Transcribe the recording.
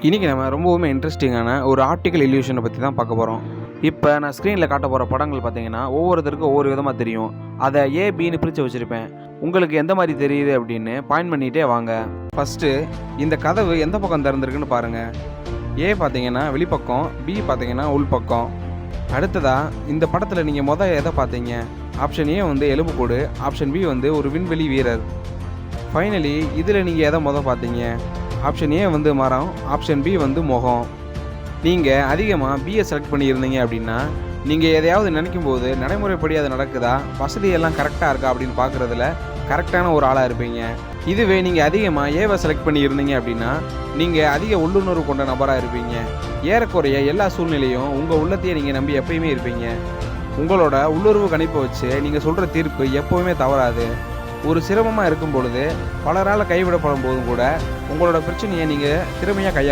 இன்றைக்கி நம்ம ரொம்பவுமே இன்ட்ரெஸ்டிங்கான ஒரு ஆப்டிக்கல் இல்யூஷனை பற்றி தான் பார்க்க போகிறோம். இப்போ நான் ஸ்க்ரீனில் காட்ட போகிற படங்கள் பார்த்தீங்கன்னா ஒவ்வொருத்தருக்கும் ஒவ்வொரு விதமாக தெரியும். அதை ஏபின்னு பிரித்து வச்சுருப்பேன். உங்களுக்கு எந்த மாதிரி தெரியுது அப்படின்னு பாயிண்ட் பண்ணிகிட்டே வாங்க. ஃபஸ்ட்டு இந்த கதவு எந்த பக்கம் திறந்துருக்குன்னு பாருங்கள். ஏ பார்த்தீங்கன்னா வெளிப்பக்கம், பி பார்த்தீங்கன்னா உள்பக்கம். அடுத்ததாக இந்த படத்தில் நீங்கள் எதை பார்த்தீங்க? ஆப்ஷன் ஏ வந்து எலும்புக்கூடு, ஆப்ஷன் பி வந்து ஒரு விண்வெளி வீரர். ஃபைனலி இதில் நீங்கள் எதை பார்த்தீங்க? ஆப்ஷன் ஏ வந்து மரம், ஆப்ஷன் பி வந்து முகம். நீங்கள் அதிகமாக பியை செலக்ட் பண்ணியிருந்தீங்க அப்படின்னா நீங்கள் எதையாவது நினைக்கும் போது நடைமுறைப்படி அது நடக்குதா, வசதியெல்லாம் கரெக்டாக இருக்கா அப்படின்னு பார்க்குறதுல கரெக்டான ஒரு ஆளாக இருப்பீங்க. இதுவே நீங்கள் அதிகமாக ஏவை செலக்ட் பண்ணியிருந்தீங்க அப்படின்னா நீங்கள் அதிக உள்ளுணர்வு கொண்ட நபராக இருப்பீங்க. ஏறக்குறைய எல்லா சூழ்நிலையும் உங்கள் உள்ளத்தையே நீங்கள் நம்பி எப்பயுமே இருப்பீங்க. உங்களோட உள்ளுறவு கணிப்பை வச்சு நீங்கள் சொல்கிற தீர்ப்பு எப்போவுமே தவறாது. ஒரு சிரமமாக இருக்கும் பொழுது பலரால் கைவிடப்படும் போதும் கூட உங்களோட பிரச்சனையை நீங்கள் திறமையாக கையாள